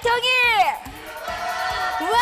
정의! 와!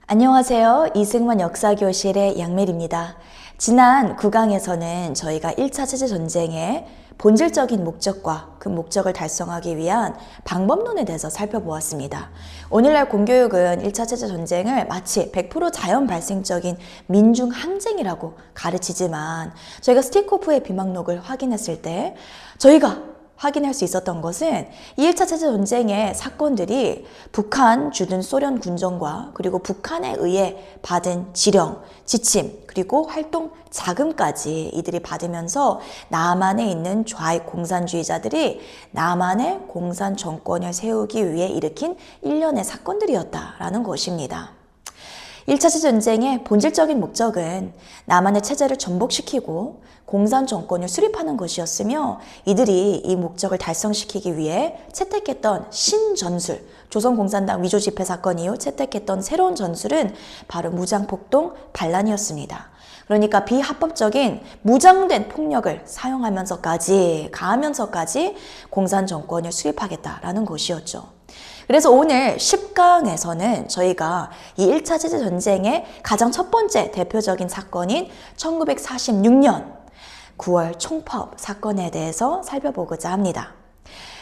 안녕하세요. 이승만 역사교실의 양멜입니다. 지난 9강에서는 저희가 1차 세계전쟁의 본질적인 목적과 그 목적을 달성하기 위한 방법론에 대해서 살펴보았습니다. 오늘날 공교육은 1차 세계전쟁을 마치 100% 자연 발생적인 민중항쟁이라고 가르치지만 저희가 스티코프의 비망록을 확인했을 때 저희가 확인할 수 있었던 것은 이 1차 세계전쟁의 사건들이 북한 주둔 소련 군정과 그리고 북한에 의해 받은 지령, 지침, 그리고 활동 자금까지 이들이 받으면서 남한에 있는 좌익 공산주의자들이 남한의 공산 정권을 세우기 위해 일으킨 일련의 사건들이었다라는 것입니다. 1차 세계전쟁의 본질적인 목적은 남한의 체제를 전복시키고 공산 정권을 수립하는 것이었으며 이들이 이 목적을 달성시키기 위해 채택했던 신전술, 조선공산당 위조 집회 사건 이후 채택했던 새로운 전술은 바로 무장폭동 반란이었습니다. 그러니까 비합법적인 무장된 폭력을 사용하면서까지 가하면서까지 공산 정권을 수립하겠다라는 것이었죠. 그래서 오늘 10강에서는 저희가 이 1차 세계전쟁의 가장 첫 번째 대표적인 사건인 1946년 9월 총파업 사건에 대해서 살펴보고자 합니다.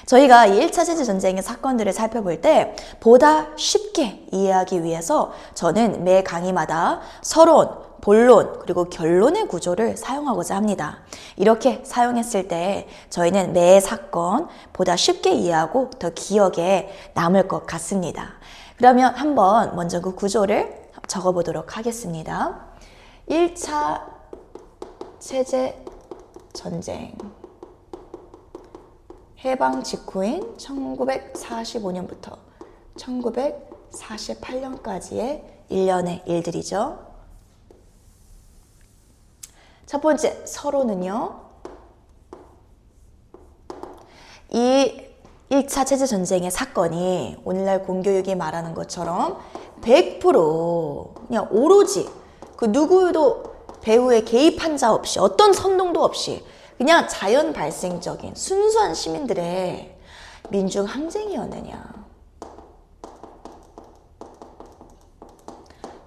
저희가 이 1차 세계전쟁의 사건들을 살펴볼 때 보다 쉽게 이해하기 위해서 저는 매 강의마다 서론, 본론, 그리고 결론의 구조를 사용하고자 합니다. 이렇게 사용했을 때 저희는 매 사건 보다 쉽게 이해하고 더 기억에 남을 것 같습니다. 그러면 한번 먼저 그 구조를 적어보도록 하겠습니다. 1차 세계전쟁 해방 직후인 1945년부터 1948년까지의 일련의 일들이죠. 첫 번째 서론은요. 이 1차 세계전쟁의 사건이 오늘날 공교육이 말하는 것처럼 100% 그냥 오로지 그 누구도 배후에 개입한 자 없이 어떤 선동도 없이 그냥 자연 발생적인 순수한 시민들의 민중 항쟁이었느냐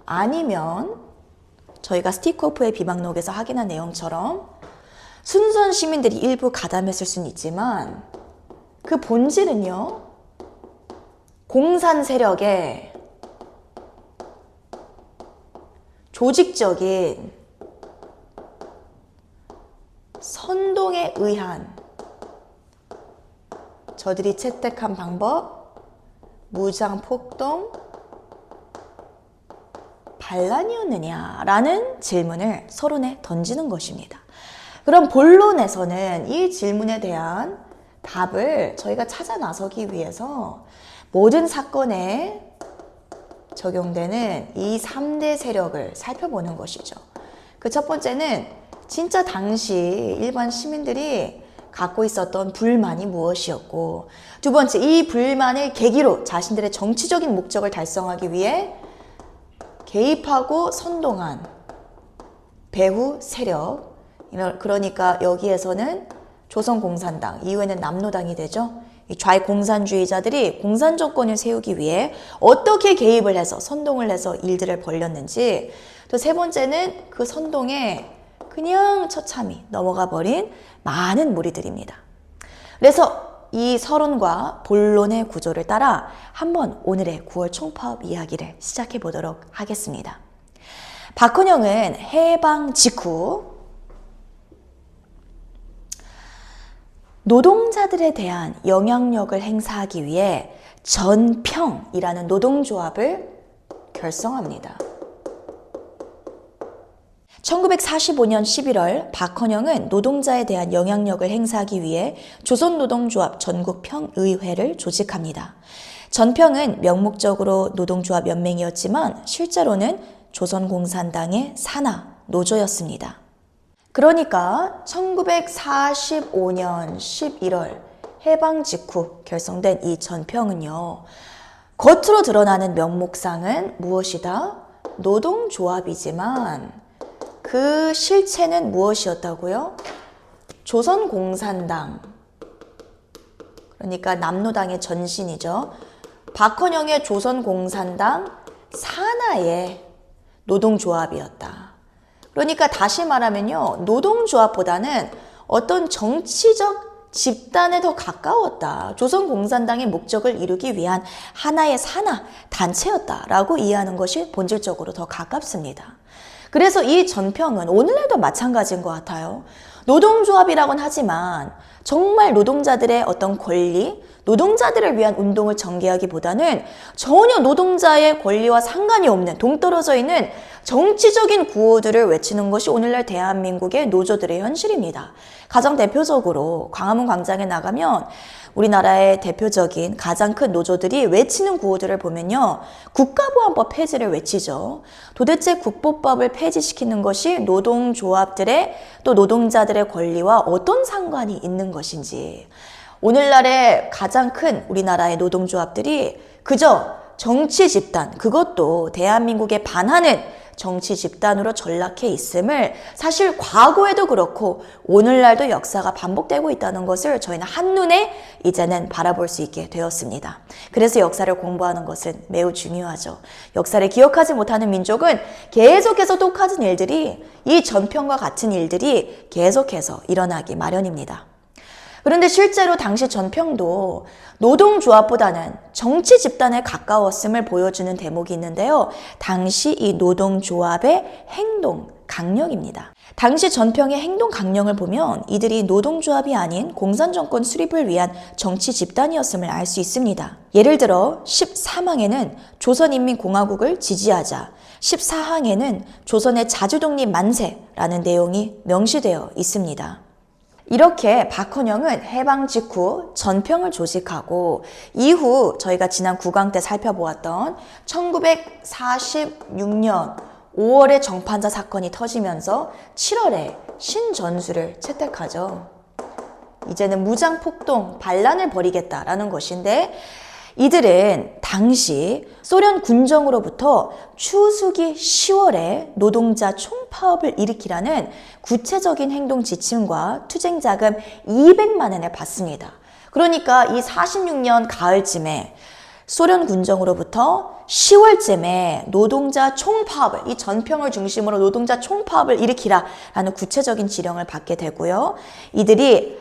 아니면 저희가 스티코프의 비방록에서 확인한 내용처럼 순수한 시민들이 일부 가담했을 수는 있지만 그 본질은요 공산 세력의 조직적인 선동에 의한 저들이 채택한 방법 무장폭동 반란이었느냐라는 질문을 서론에 던지는 것입니다. 그럼 본론에서는 이 질문에 대한 답을 저희가 찾아 나서기 위해서 모든 사건에 적용되는 이 3대 세력을 살펴보는 것이죠. 그 첫 번째는 진짜 당시 일반 시민들이 갖고 있었던 불만이 무엇이었고 두 번째 이 불만을 계기로 자신들의 정치적인 목적을 달성하기 위해 개입하고 선동한 배후 세력 그러니까 여기에서는 조선공산당 이후에는 남로당이 되죠. 이 좌익 공산주의자들이 공산 정권을 세우기 위해 어떻게 개입을 해서 선동을 해서 일들을 벌였는지 또 세 번째는 그 선동에 그냥 처참히 넘어가 버린 많은 무리들입니다. 그래서 이 서론과 본론의 구조를 따라 한번 오늘의 9월 총파업 이야기를 시작해 보도록 하겠습니다. 박헌영은 해방 직후 노동자들에 대한 영향력을 행사하기 위해 전평이라는 노동조합을 결성합니다. 1945년 11월 박헌영은 노동자에 대한 영향력을 행사하기 위해 조선노동조합 전국평의회를 조직합니다. 전평은 명목적으로 노동조합 연맹이었지만 실제로는 조선공산당의 산하 노조였습니다. 그러니까 1945년 11월 해방 직후 결성된 이 전평은요. 겉으로 드러나는 명목상은 무엇이다? 노동조합이지만 그 실체는 무엇이었다고요? 조선공산당, 그러니까 남노당의 전신이죠. 박헌영의 조선공산당 산하의 노동조합이었다. 그러니까 다시 말하면요, 노동조합보다는 어떤 정치적 집단에 더 가까웠다. 조선공산당의 목적을 이루기 위한 하나의 산하 단체였다라고 이해하는 것이 본질적으로 더 가깝습니다. 그래서 이 전평은 오늘날도 마찬가지인 것 같아요. 노동조합이라고는 하지만 정말 노동자들의 어떤 권리, 노동자들을 위한 운동을 전개하기보다는 전혀 노동자의 권리와 상관이 없는 동떨어져 있는 정치적인 구호들을 외치는 것이 오늘날 대한민국의 노조들의 현실입니다. 가장 대표적으로 광화문 광장에 나가면 우리나라의 대표적인 가장 큰 노조들이 외치는 구호들을 보면요. 국가보안법 폐지를 외치죠. 도대체 국보법을 폐지시키는 것이 노동조합들의 또 노동자들의 권리와 어떤 상관이 있는 것인지, 오늘날의 가장 큰 우리나라의 노동조합들이 그저 정치 집단, 그것도 대한민국에 반하는 정치 집단으로 전락해 있음을 사실 과거에도 그렇고 오늘날도 역사가 반복되고 있다는 것을 저희는 한눈에 이제는 바라볼 수 있게 되었습니다. 그래서 역사를 공부하는 것은 매우 중요하죠. 역사를 기억하지 못하는 민족은 계속해서 똑같은 일들이, 이 전평과 같은 일들이 계속해서 일어나기 마련입니다. 그런데 실제로 당시 전평도 노동조합보다는 정치 집단에 가까웠음을 보여주는 대목이 있는데요. 당시 이 노동조합의 행동 강령입니다. 당시 전평의 행동 강령을 보면 이들이 노동조합이 아닌 공산정권 수립을 위한 정치 집단이었음을 알 수 있습니다. 예를 들어 13항에는 조선인민공화국을 지지하자, 14항에는 조선의 자주독립 만세라는 내용이 명시되어 있습니다. 이렇게 박헌영은 해방 직후 전평을 조직하고 이후 저희가 지난 9강 때 살펴보았던 1946년 5월에 정판자 사건이 터지면서 7월에 신전술을 채택하죠. 이제는 무장폭동, 반란을 벌이겠다라는 것인데, 이들은 당시 소련 군정으로부터 추수기 10월에 노동자 총파업을 일으키라는 구체적인 행동 지침과 투쟁자금 200만 원을 받습니다. 그러니까 이 46년 가을쯤에 소련 군정으로부터 10월쯤에 노동자 총파업을, 이 전평을 중심으로 노동자 총파업을 일으키라라는 구체적인 지령을 받게 되고요. 이들이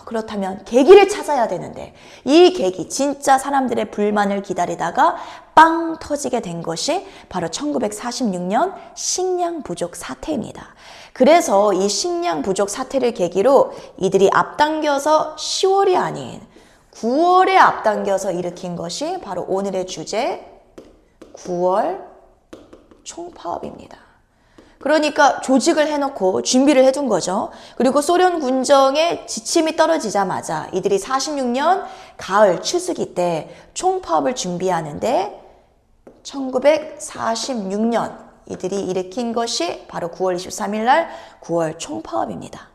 그렇다면 계기를 찾아야 되는데, 이 계기, 진짜 사람들의 불만을 기다리다가 빵 터지게 된 것이 바로 1946년 식량 부족 사태입니다. 그래서 이 식량 부족 사태를 계기로 이들이 앞당겨서 10월이 아닌 9월에 앞당겨서 일으킨 것이 바로 오늘의 주제 9월 총파업입니다. 그러니까 조직을 해놓고 준비를 해둔 거죠. 그리고 소련 군정의 지침이 떨어지자마자 이들이 46년 가을 추수기 때 총파업을 준비하는데 1946년 이들이 일으킨 것이 바로 9월 23일 날 9월 총파업입니다.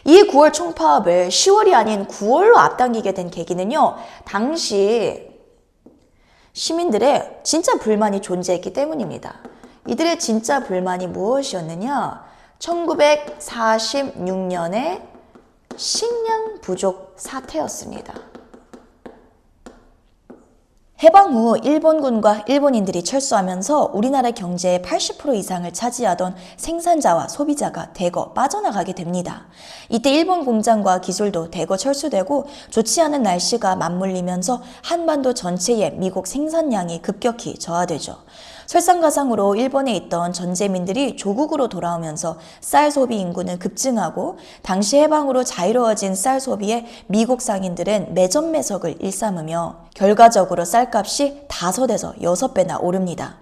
이 9월 총파업을 10월이 아닌 9월로 앞당기게 된 계기는요, 당시 시민들의 진짜 불만이 존재했기 때문입니다. 이들의 진짜 불만이 무엇이었느냐? 1946년에 식량 부족 사태였습니다. 해방 후 일본군과 일본인들이 철수하면서 우리나라 경제의 80% 이상을 차지하던 생산자와 소비자가 대거 빠져나가게 됩니다. 이때 일본 공장과 기술도 대거 철수되고 좋지 않은 날씨가 맞물리면서 한반도 전체의 미국 생산량이 급격히 저하되죠. 설상가상으로 일본에 있던 전제민들이 조국으로 돌아오면서 쌀 소비 인구는 급증하고, 당시 해방으로 자유로워진 쌀 소비에 미국 상인들은 매점매석을 일삼으며 결과적으로 쌀값이 5에서 6배나 오릅니다.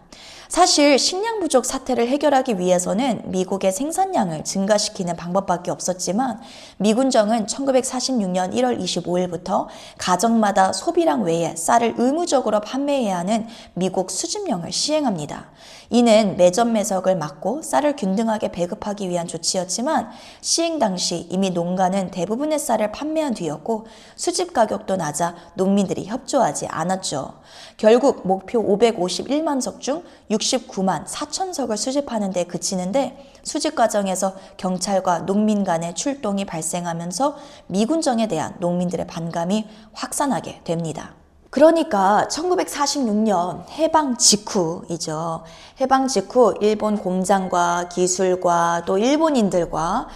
사실 식량 부족 사태를 해결하기 위해서는 미국의 생산량을 증가시키는 방법밖에 없었지만 미군정은 1946년 1월 25일부터 가정마다 소비량 외에 쌀을 의무적으로 판매해야 하는 미국 수집령을 시행합니다. 이는 매점 매석을 막고 쌀을 균등하게 배급하기 위한 조치였지만 시행 당시 이미 농가는 대부분의 쌀을 판매한 뒤였고 수집 가격도 낮아 농민들이 협조하지 않았죠. 결국 목표 551만 석 중 69만 4천 석을 수집하는 데 그치는데 수집 과정에서 경찰과 농민 간의 출동이 발생하면서 미군정에 대한 농민들의 반감이 확산하게 됩니다. 그러니까 1946년 해방 직후이죠. 해방 직후 일본 공장과 기술과 또 일본인들과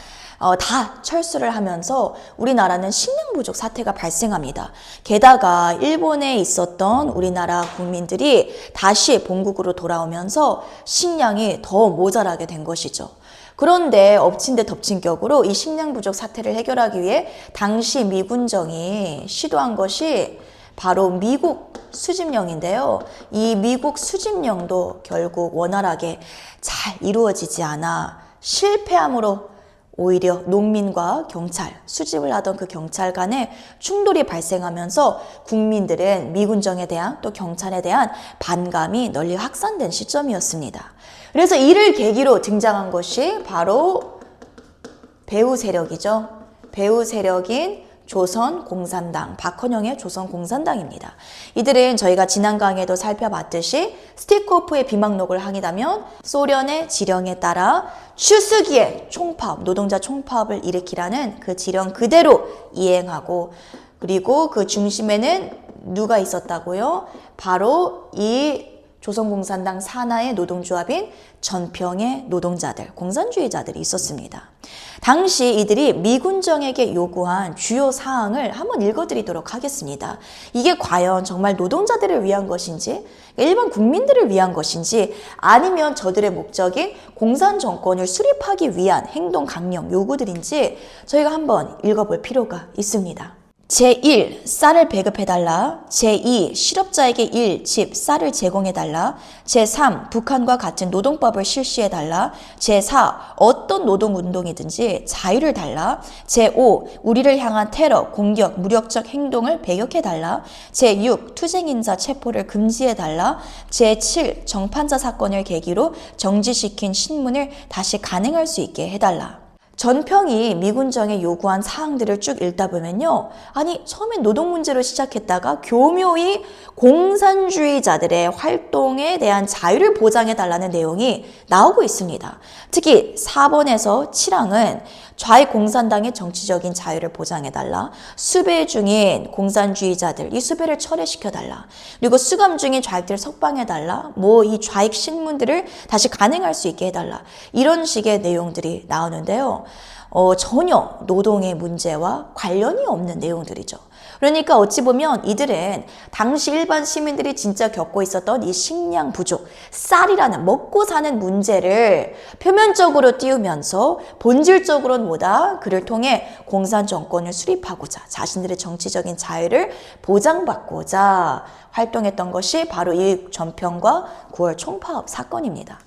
다 철수를 하면서 우리나라는 식량 부족 사태가 발생합니다. 게다가 일본에 있었던 우리나라 국민들이 다시 본국으로 돌아오면서 식량이 더 모자라게 된 것이죠. 그런데 엎친 데 덮친 격으로 이 식량 부족 사태를 해결하기 위해 당시 미군정이 시도한 것이 바로 미국 수집령인데요. 이 미국 수집령도 결국 원활하게 잘 이루어지지 않아 실패함으로 오히려 농민과 경찰, 수집을 하던 그 경찰 간에 충돌이 발생하면서 국민들은 미군정에 대한 또 경찰에 대한 반감이 널리 확산된 시점이었습니다. 그래서 이를 계기로 등장한 것이 바로 배후 세력이죠. 배후 세력인 조선공산당, 박헌영의 조선공산당입니다. 이들은 저희가 지난 강의에도 살펴봤듯이 스티커프의 비망록을 항의하면 소련의 지령에 따라 추수기에 총파업, 노동자 총파업을 일으키라는 그 지령 그대로 이행하고 그리고 그 중심에는 누가 있었다고요? 바로 이 조선공산당 산하의 노동조합인 전평의 노동자들, 공산주의자들이 있었습니다. 당시 이들이 미군정에게 요구한 주요 사항을 한번 읽어드리도록 하겠습니다. 이게 과연 정말 노동자들을 위한 것인지, 일반 국민들을 위한 것인지, 아니면 저들의 목적인 공산 정권을 수립하기 위한 행동 강령 요구들인지 저희가 한번 읽어볼 필요가 있습니다. 제1. 쌀을 배급해달라. 제2. 실업자에게 일, 집, 쌀을 제공해달라. 제3. 북한과 같은 노동법을 실시해달라. 제4. 어떤 노동운동이든지 자유를 달라. 제5. 우리를 향한 테러, 공격, 무력적 행동을 배격해달라. 제6. 투쟁인사 체포를 금지해달라. 제7. 정판자 사건을 계기로 정지시킨 신문을 다시 간행할 수 있게 해달라. 전평이 미군정에 요구한 사항들을 쭉 읽다 보면요. 아니 처음엔 노동 문제로 시작했다가 교묘히 공산주의자들의 활동에 대한 자유를 보장해달라는 내용이 나오고 있습니다. 특히 4번에서 7항은 좌익 공산당의 정치적인 자유를 보장해달라. 수배 중인 공산주의자들, 이 수배를 철회시켜달라. 그리고 수감 중인 좌익들을 석방해달라. 이 좌익 신문들을 다시 간행할 수 있게 해달라. 이런 식의 내용들이 나오는데요. 전혀 노동의 문제와 관련이 없는 내용들이죠. 그러니까 어찌 보면 이들은 당시 일반 시민들이 진짜 겪고 있었던 이 식량 부족, 쌀이라는 먹고 사는 문제를 표면적으로 띄우면서 본질적으로는 뭐다? 그를 통해 공산 정권을 수립하고자 자신들의 정치적인 자유를 보장받고자 활동했던 것이 바로 이 전평과 9월 총파업 사건입니다.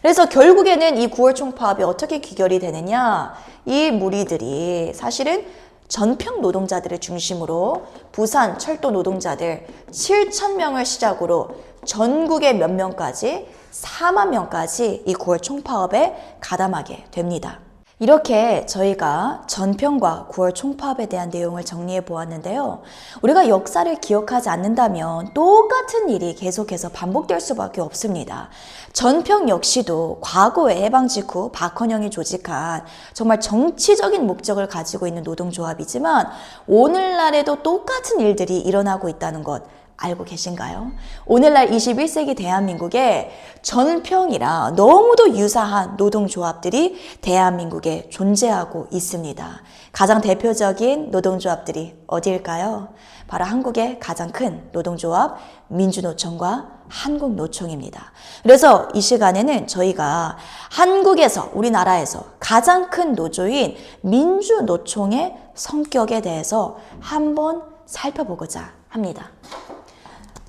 그래서 결국에는 이 9월 총파업이 어떻게 귀결이 되느냐? 이 무리들이 사실은 전평 노동자들을 중심으로 부산 철도 노동자들 7,000명을 시작으로 전국의 몇 명까지 4만 명까지 이 9월 총파업에 가담하게 됩니다. 이렇게 저희가 전평과 9월 총파업에 대한 내용을 정리해 보았는데요. 우리가 역사를 기억하지 않는다면 똑같은 일이 계속해서 반복될 수밖에 없습니다. 전평 역시도 과거에 해방 직후 박헌영이 조직한 정말 정치적인 목적을 가지고 있는 노동조합이지만 오늘날에도 똑같은 일들이 일어나고 있다는 것 알고 계신가요? 오늘날 21세기 대한민국에 전평이랑 너무도 유사한 노동조합들이 대한민국에 존재하고 있습니다. 가장 대표적인 노동조합들이 어디일까요? 바로 한국의 가장 큰 노동조합 민주노총과 한국노총입니다. 그래서 이 시간에는 저희가 한국에서, 우리나라에서 가장 큰 노조인 민주노총의 성격에 대해서 한번 살펴보고자 합니다.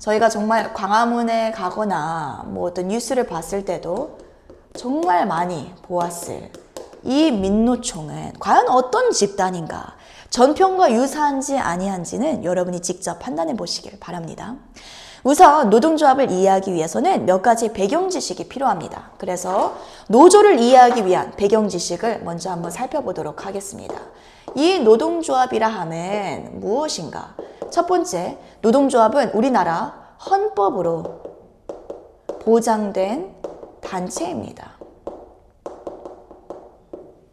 저희가 정말 광화문에 가거나 뭐 어떤 뉴스를 봤을 때도 정말 많이 보았을 이 민노총은 과연 어떤 집단인가? 전평과 유사한지 아니한지는 여러분이 직접 판단해 보시길 바랍니다. 우선 노동조합을 이해하기 위해서는 몇 가지 배경 지식이 필요합니다. 그래서 노조를 이해하기 위한 배경 지식을 먼저 한번 살펴보도록 하겠습니다. 이 노동조합이라 함은 무엇인가? 첫 번째, 노동조합은 우리나라 헌법으로 보장된 단체입니다.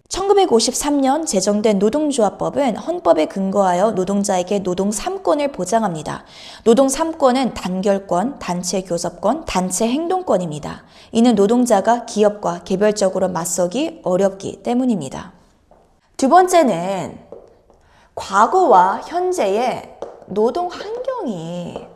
1953년 제정된 노동조합법은 헌법에 근거하여 노동자에게 노동 3권을 보장합니다. 노동 3권은 단결권, 단체 교섭권, 단체 행동권입니다. 이는 노동자가 기업과 개별적으로 맞서기 어렵기 때문입니다. 두 번째는 과거와 현재의 노동 환경이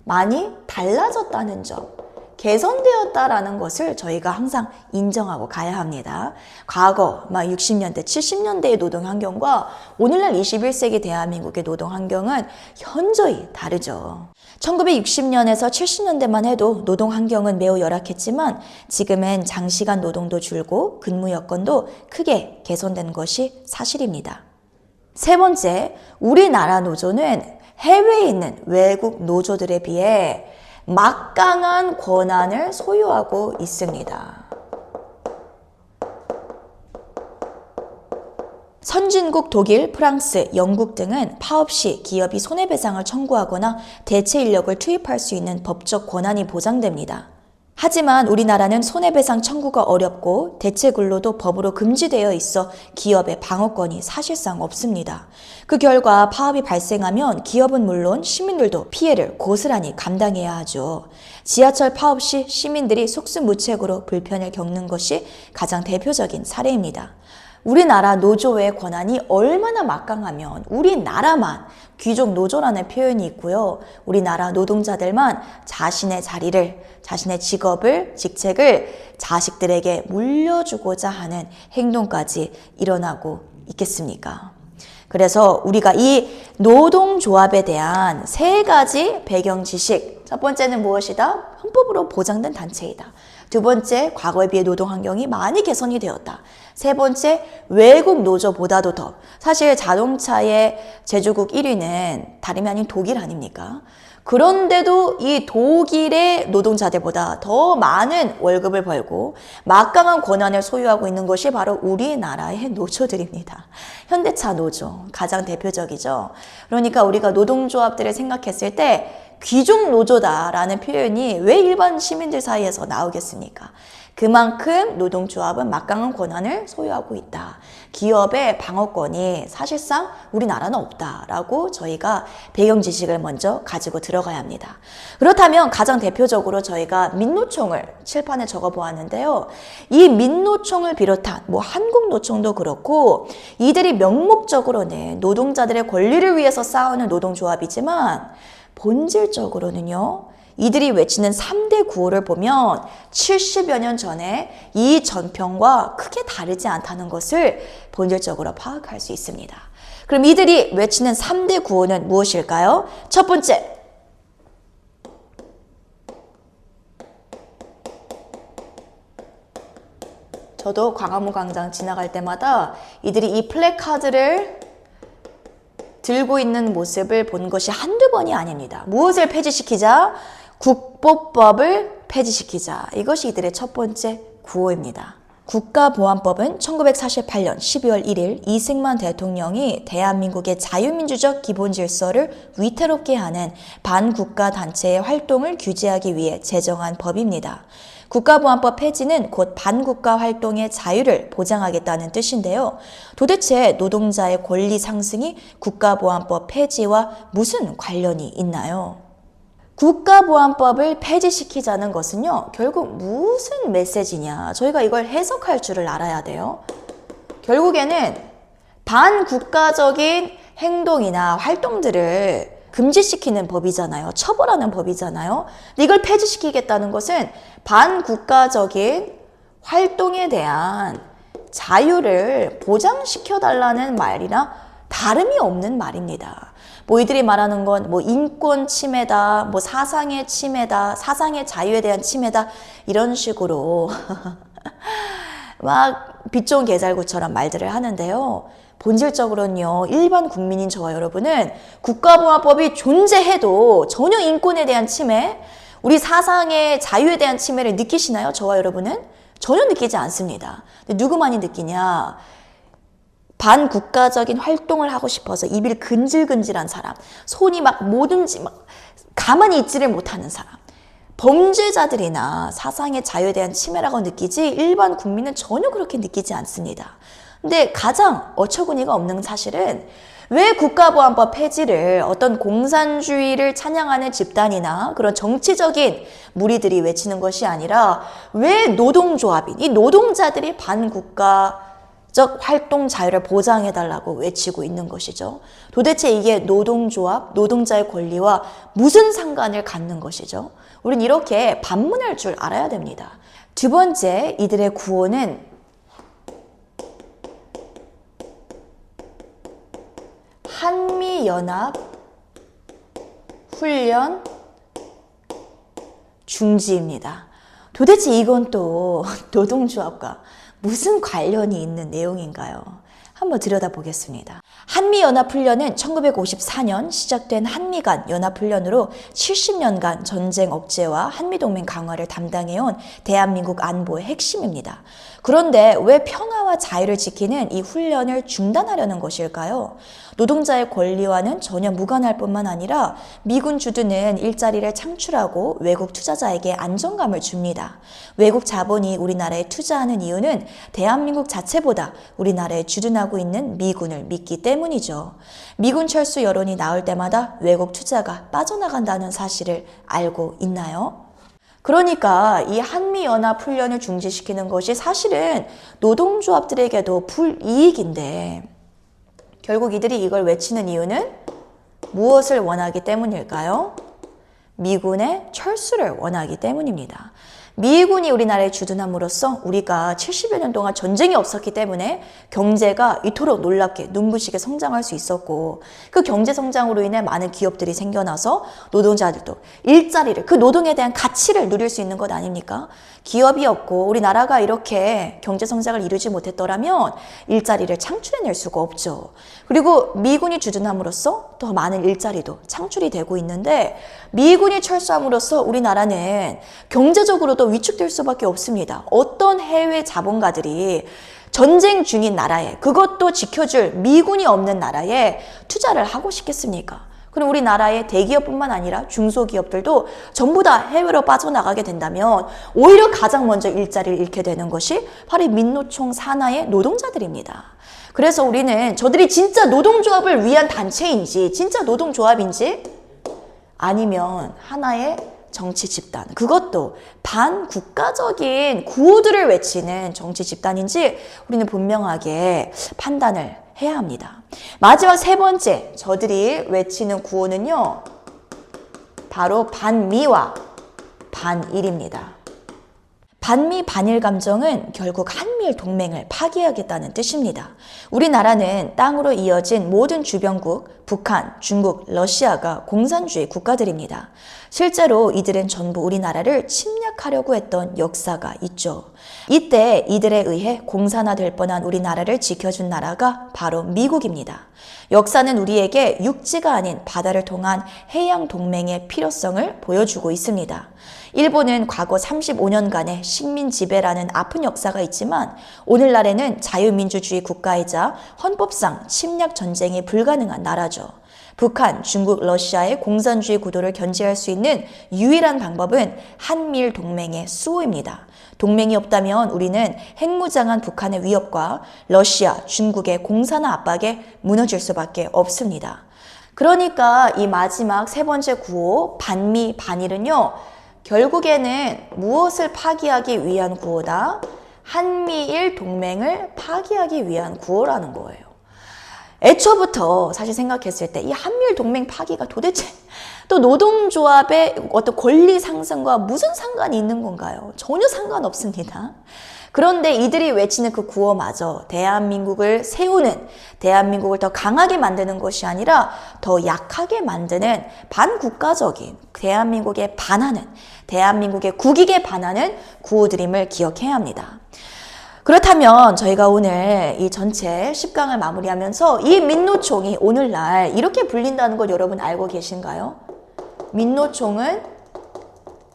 많이 달라졌다는 점, 개선되었다라는 것을 저희가 항상 인정하고 가야 합니다. 과거 60년대, 70년대의 노동 환경과 오늘날 21세기 대한민국의 노동 환경은 현저히 다르죠. 1960년에서 70년대만 해도 노동 환경은 매우 열악했지만 지금은 장시간 노동도 줄고 근무 여건도 크게 개선된 것이 사실입니다. 세 번째, 우리나라 노조는 해외에 있는 외국 노조들에 비해 막강한 권한을 소유하고 있습니다. 선진국 독일, 프랑스, 영국 등은 파업 시 기업이 손해배상을 청구하거나 대체 인력을 투입할 수 있는 법적 권한이 보장됩니다. 하지만 우리나라는 손해배상 청구가 어렵고 대체 근로도 법으로 금지되어 있어 기업의 방어권이 사실상 없습니다. 그 결과 파업이 발생하면 기업은 물론 시민들도 피해를 고스란히 감당해야 하죠. 지하철 파업 시 시민들이 속수무책으로 불편을 겪는 것이 가장 대표적인 사례입니다. 우리나라 노조의 권한이 얼마나 막강하면 우리나라만 귀족 노조라는 표현이 있고요. 우리나라 노동자들만 자신의 자리를, 자신의 직업을, 직책을 자식들에게 물려주고자 하는 행동까지 일어나고 있겠습니까? 그래서 우리가 이 노동조합에 대한 세 가지 배경 지식, 첫 번째는 무엇이다? 헌법으로 보장된 단체이다. 두 번째, 과거에 비해 노동 환경이 많이 개선이 되었다. 세 번째, 외국 노조보다도 더. 사실 자동차의 제조국 1위는 다름이 아닌 독일 아닙니까? 그런데도 이 독일의 노동자들보다 더 많은 월급을 벌고 막강한 권한을 소유하고 있는 것이 바로 우리나라의 노조들입니다. 현대차 노조, 가장 대표적이죠. 그러니까 우리가 노동조합들을 생각했을 때 귀족 노조다라는 표현이 왜 일반 시민들 사이에서 나오겠습니까? 그만큼 노동조합은 막강한 권한을 소유하고 있다. 기업의 방어권이 사실상 우리나라는 없다라고 저희가 배경 지식을 먼저 가지고 들어가야 합니다. 그렇다면 가장 대표적으로 저희가 민노총을 칠판에 적어 보았는데요. 이 민노총을 비롯한 한국노총도 그렇고 이들이 명목적으로는 노동자들의 권리를 위해서 싸우는 노동조합이지만 본질적으로는요. 이들이 외치는 3대 구호를 보면 70여 년 전에 이 전평과 크게 다르지 않다는 것을 본질적으로 파악할 수 있습니다. 그럼 이들이 외치는 3대 구호는 무엇일까요? 첫 번째, 저도 광화문 광장 지나갈 때마다 이들이 이 플래카드를 들고 있는 모습을 본 것이 한두 번이 아닙니다. 무엇을 폐지시키자? 국보법을 폐지시키자. 이것이 이들의 첫 번째 구호입니다. 국가보안법은 1948년 12월 1일 이승만 대통령이 대한민국의 자유민주적 기본질서를 위태롭게 하는 반국가 단체의 활동을 규제하기 위해 제정한 법입니다. 국가보안법 폐지는 곧 반국가 활동의 자유를 보장하겠다는 뜻인데요. 도대체 노동자의 권리 상승이 국가보안법 폐지와 무슨 관련이 있나요? 국가보안법을 폐지시키자는 것은요, 결국 무슨 메시지냐? 저희가 이걸 해석할 줄을 알아야 돼요. 결국에는 반국가적인 행동이나 활동들을 금지시키는 법이잖아요. 처벌하는 법이잖아요. 근데 이걸 폐지시키겠다는 것은 반국가적인 활동에 대한 자유를 보장시켜달라는 말이나 다름이 없는 말입니다. 뭐 이들이 말하는 건 뭐 인권 침해다, 뭐 사상의 침해다, 사상의 자유에 대한 침해다, 이런 식으로 막 빛 좋은 개잘구처럼 말들을 하는데요. 본질적으로는요, 일반 국민인 저와 여러분은 국가보안법이 존재해도 전혀 인권에 대한 침해, 우리 사상의 자유에 대한 침해를 느끼시나요? 저와 여러분은? 전혀 느끼지 않습니다. 근데 누구만이 느끼냐? 반국가적인 활동을 하고 싶어서 입이 근질근질한 사람, 손이 막 뭐든지 막 가만히 있지를 못하는 사람, 범죄자들이나 사상의 자유에 대한 침해라고 느끼지 일반 국민은 전혀 그렇게 느끼지 않습니다. 근데 가장 어처구니가 없는 사실은 왜 국가보안법 폐지를 어떤 공산주의를 찬양하는 집단이나 그런 정치적인 무리들이 외치는 것이 아니라 왜 노동조합인, 이 노동자들이 반국가적 활동 자유를 보장해달라고 외치고 있는 것이죠. 도대체 이게 노동조합, 노동자의 권리와 무슨 상관을 갖는 것이죠? 우린 이렇게 반문할 줄 알아야 됩니다. 두 번째, 이들의 구호는 한미연합 훈련 중지입니다. 도대체 이건 또 노동조합과 무슨 관련이 있는 내용인가요? 한번 들여다보겠습니다. 한미연합훈련은 1954년 시작된 한미 간 연합훈련으로 70년간 전쟁 억제와 한미동맹 강화를 담당해온 대한민국 안보의 핵심입니다. 그런데 왜 평화와 자유를 지키는 이 훈련을 중단하려는 것일까요? 노동자의 권리와는 전혀 무관할 뿐만 아니라 미군 주둔은 일자리를 창출하고 외국 투자자에게 안정감을 줍니다. 외국 자본이 우리나라에 투자하는 이유는 대한민국 자체보다 우리나라에 주둔하고 있는 미군을 믿기 때문이죠. 미군 철수 여론이 나올 때마다 외국 투자가 빠져나간다는 사실을 알고 있나요? 그러니까 이 한미연합훈련을 중지시키는 것이 사실은 노동조합들에게도 불이익인데 결국 이들이 이걸 외치는 이유는 무엇을 원하기 때문일까요? 미군의 철수를 원하기 때문입니다. 미군이 우리나라에 주둔함으로써 우리가 70여 년 동안 전쟁이 없었기 때문에 경제가 이토록 놀랍게 눈부시게 성장할 수 있었고 그 경제 성장으로 인해 많은 기업들이 생겨나서 노동자들도 일자리를, 그 노동에 대한 가치를 누릴 수 있는 것 아닙니까? 기업이 없고 우리나라가 이렇게 경제 성장을 이루지 못했더라면 일자리를 창출해낼 수가 없죠. 그리고 미군이 주둔함으로써 더 많은 일자리도 창출이 되고 있는데 미군이 철수함으로써 우리나라는 경제적으로도 위축될 수밖에 없습니다. 어떤 해외 자본가들이 전쟁 중인 나라에, 그것도 지켜줄 미군이 없는 나라에 투자를 하고 싶겠습니까? 그럼 우리나라의 대기업뿐만 아니라 중소기업들도 전부 다 해외로 빠져나가게 된다면 오히려 가장 먼저 일자리를 잃게 되는 것이 바로 민노총 산하의 노동자들입니다. 그래서 우리는 저들이 진짜 노동조합을 위한 단체인지, 진짜 노동조합인지, 아니면 하나의 정치 집단, 그것도 반국가적인 구호들을 외치는 정치 집단인지 우리는 분명하게 판단을 해야 합니다. 마지막 세 번째, 저들이 외치는 구호는요, 바로 반미와 반일입니다. 반미 반일 감정은 결국 한미일 동맹을 파기하겠다는 뜻입니다. 우리나라는 땅으로 이어진 모든 주변국, 북한, 중국, 러시아가 공산주의 국가들입니다. 실제로 이들은 전부 우리나라를 침략하려고 했던 역사가 있죠. 이때 이들에 의해 공산화될 뻔한 우리나라를 지켜준 나라가 바로 미국입니다. 역사는 우리에게 육지가 아닌 바다를 통한 해양 동맹의 필요성을 보여주고 있습니다. 일본은 과거 35년간의 식민 지배라는 아픈 역사가 있지만 오늘날에는 자유민주주의 국가이자 헌법상 침략 전쟁이 불가능한 나라죠. 북한, 중국, 러시아의 공산주의 구도를 견제할 수 있는 유일한 방법은 한미일 동맹의 수호입니다. 동맹이 없다면 우리는 핵무장한 북한의 위협과 러시아, 중국의 공산화 압박에 무너질 수밖에 없습니다. 그러니까 이 마지막 세 번째 구호, 반미, 반일은요, 결국에는 무엇을 파기하기 위한 구호다? 한미일 동맹을 파기하기 위한 구호라는 거예요. 애초부터 사실 생각했을 때 이 한미일 동맹 파기가 도대체 또 노동조합의 어떤 권리 상승과 무슨 상관이 있는 건가요? 전혀 상관없습니다. 그런데 이들이 외치는 그 구호마저 대한민국을 세우는, 대한민국을 더 강하게 만드는 것이 아니라 더 약하게 만드는 반국가적인, 대한민국에 반하는, 대한민국의 국익에 반하는 구호들임을 기억해야 합니다. 그렇다면 저희가 오늘 이 전체 10강을 마무리하면서 이 민노총이 오늘날 이렇게 불린다는 걸 여러분 알고 계신가요? 민노총은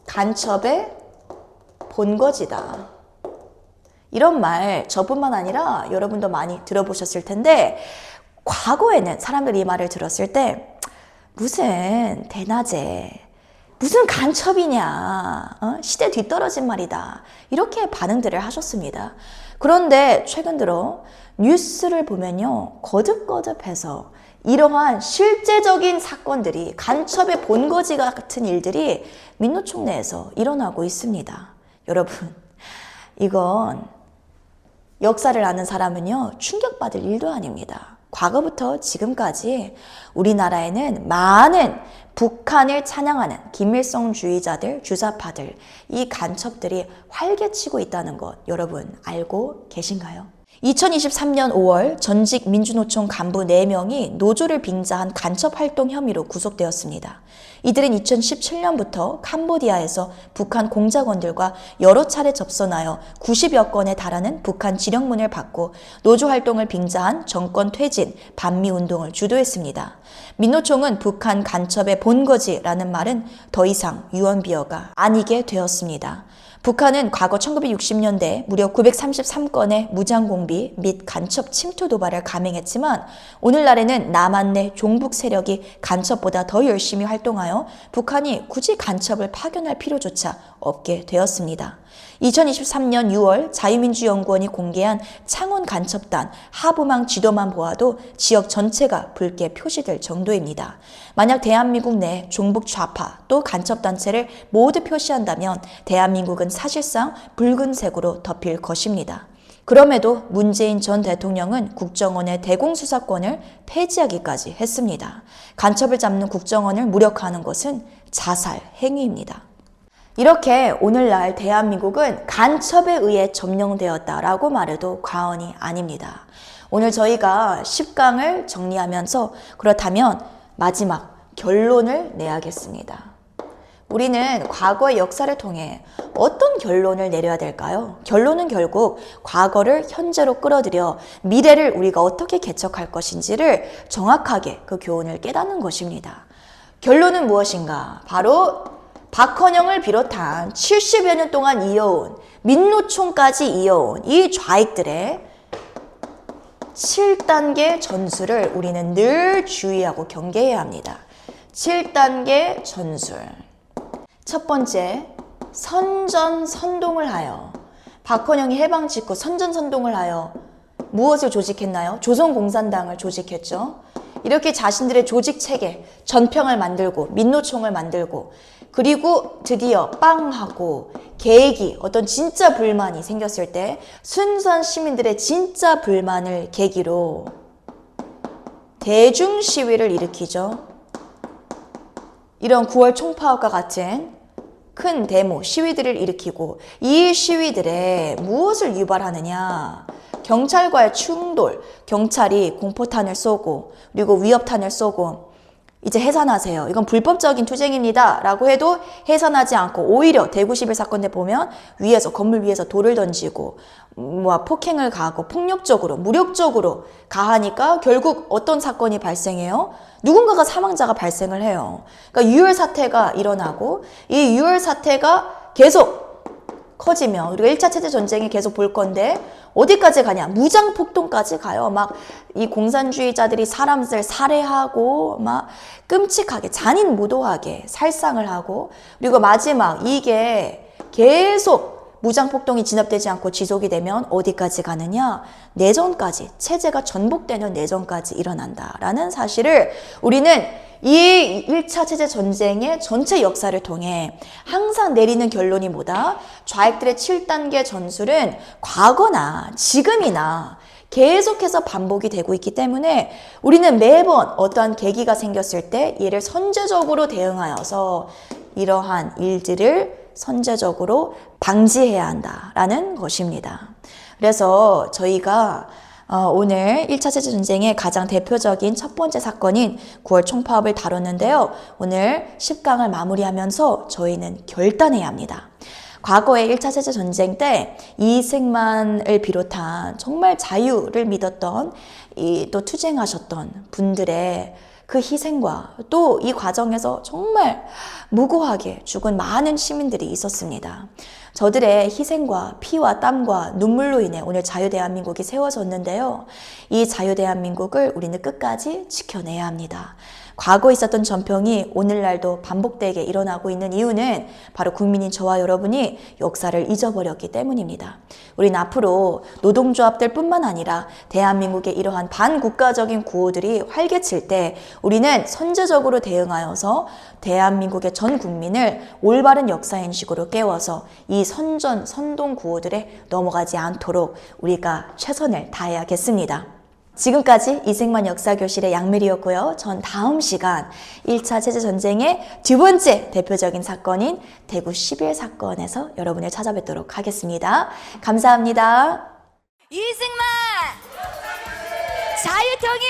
간첩의 본거지다. 이런 말 저뿐만 아니라 여러분도 많이 들어보셨을 텐데, 과거에는 사람들이 이 말을 들었을 때 무슨 대낮에 무슨 간첩이냐, 시대 뒤떨어진 말이다, 이렇게 반응들을 하셨습니다. 그런데 최근 들어 뉴스를 보면요, 거듭거듭해서 이러한 실제적인 사건들이, 간첩의 본거지 같은 일들이 민노총 내에서 일어나고 있습니다. 여러분, 이건 역사를 아는 사람은요, 충격받을 일도 아닙니다. 과거부터 지금까지 우리나라에는 많은 북한을 찬양하는 김일성주의자들, 주사파들, 이 간첩들이 활개치고 있다는 것 여러분 알고 계신가요? 2023년 5월 전직 민주노총 간부 4명이 노조를 빙자한 간첩 활동 혐의로 구속되었습니다. 이들은 2017년부터 캄보디아에서 북한 공작원들과 여러 차례 접선하여 90여 건에 달하는 북한 지령문을 받고 노조 활동을 빙자한 정권 퇴진, 반미 운동을 주도했습니다. 민노총은 북한 간첩의 본거지라는 말은 더 이상 유언비어가 아니게 되었습니다. 북한은 과거 1960년대 무려 933건의 무장공비 및 간첩 침투 도발을 감행했지만, 오늘날에는 남한 내 종북 세력이 간첩보다 더 열심히 활동하여 북한이 굳이 간첩을 파견할 필요조차 없게 되었습니다. 2023년 6월 자유민주연구원이 공개한 창원 간첩단 하부망 지도만 보아도 지역 전체가 붉게 표시될 정도입니다. 만약 대한민국 내 종북 좌파 또 간첩단체를 모두 표시한다면 대한민국은 사실상 붉은색으로 덮일 것입니다. 그럼에도 문재인 전 대통령은 국정원의 대공수사권을 폐지하기까지 했습니다. 간첩을 잡는 국정원을 무력화하는 것은 자살 행위입니다. 이렇게 오늘날 대한민국은 간첩에 의해 점령되었다라고 말해도 과언이 아닙니다. 오늘 저희가 10강을 정리하면서 그렇다면 마지막 결론을 내야겠습니다. 우리는 과거의 역사를 통해 어떤 결론을 내려야 될까요? 결론은 결국 과거를 현재로 끌어들여 미래를 우리가 어떻게 개척할 것인지를 정확하게 그 교훈을 깨닫는 것입니다. 결론은 무엇인가? 바로 박헌영을 비롯한 70여 년 동안 이어온, 민노총까지 이어온 이 좌익들의 7단계 전술을 우리는 늘 주의하고 경계해야 합니다. 7단계 전술. 첫 번째, 선전선동을 하여. 박헌영이 해방 직후 선전선동을 하여 무엇을 조직했나요? 조선공산당을 조직했죠. 이렇게 자신들의 조직 체계, 전평을 만들고 민노총을 만들고, 그리고 드디어 빵하고 계획이, 어떤 진짜 불만이 생겼을 때 순수한 시민들의 진짜 불만을 계기로 대중 시위를 일으키죠. 이런 9월 총파업과 같은 큰 데모, 시위들을 일으키고, 이 시위들에 무엇을 유발하느냐? 경찰과의 충돌, 경찰이 공포탄을 쏘고 그리고 위협탄을 쏘고 이제 해산하세요, 이건 불법적인 투쟁입니다 라고 해도 해산하지 않고 오히려 대구 11 사건 때 보면 위에서, 건물 위에서 돌을 던지고 폭행을 가하고 폭력적으로, 무력적으로 가하니까 결국 어떤 사건이 발생해요? 누군가가 사망자가 발생을 해요. 그러니까 유혈 사태가 일어나고, 이 유혈 사태가 계속 커지면 우리가 1차 세계전쟁이 계속 볼 건데 어디까지 가냐? 무장폭동까지 가요. 막 이 공산주의자들이 사람들 살해하고 막 끔찍하게 잔인무도하게 살상을 하고, 그리고 마지막 이게 계속 무장폭동이 진압되지 않고 지속이 되면 어디까지 가느냐? 내전까지, 체제가 전복되는 내전까지 일어난다라는 사실을 우리는 이 1차 세계전쟁의 전체 역사를 통해 항상 내리는 결론이 뭐다? 좌익들의 7단계 전술은 과거나 지금이나 계속해서 반복이 되고 있기 때문에 우리는 매번 어떠한 계기가 생겼을 때 얘를 선제적으로 대응하여서 이러한 일들을 선제적으로 방지해야 한다라는 것입니다. 그래서 저희가 오늘 1차 세계전쟁의 가장 대표적인 첫 번째 사건인 9월 총파업을 다뤘는데요. 오늘 10강을 마무리하면서 저희는 결단해야 합니다. 과거에 1차 세계전쟁 때 이승만을 비롯한 정말 자유를 믿었던 또 투쟁하셨던 분들의 그 희생과 또 이 과정에서 정말 무고하게 죽은 많은 시민들이 있었습니다. 저들의 희생과 피와 땀과 눈물로 인해 오늘 자유대한민국이 세워졌는데요. 이 자유대한민국을 우리는 끝까지 지켜내야 합니다. 과거 있었던 전평이 오늘날도 반복되게 일어나고 있는 이유는 바로 국민인 저와 여러분이 역사를 잊어버렸기 때문입니다. 우리는 앞으로 노동조합들 뿐만 아니라 대한민국의 이러한 반국가적인 구호들이 활개칠 때 우리는 선제적으로 대응하여서 대한민국의 전 국민을 올바른 역사인식으로 깨워서 이 선동 구호들에 넘어가지 않도록 우리가 최선을 다해야겠습니다. 지금까지 이승만 역사교실의 양메리였고요. 전 다음 시간 1차 세계전쟁의 두 번째 대표적인 사건인 대구 11 사건에서 여러분을 찾아뵙도록 하겠습니다. 감사합니다. 이승만 자유통일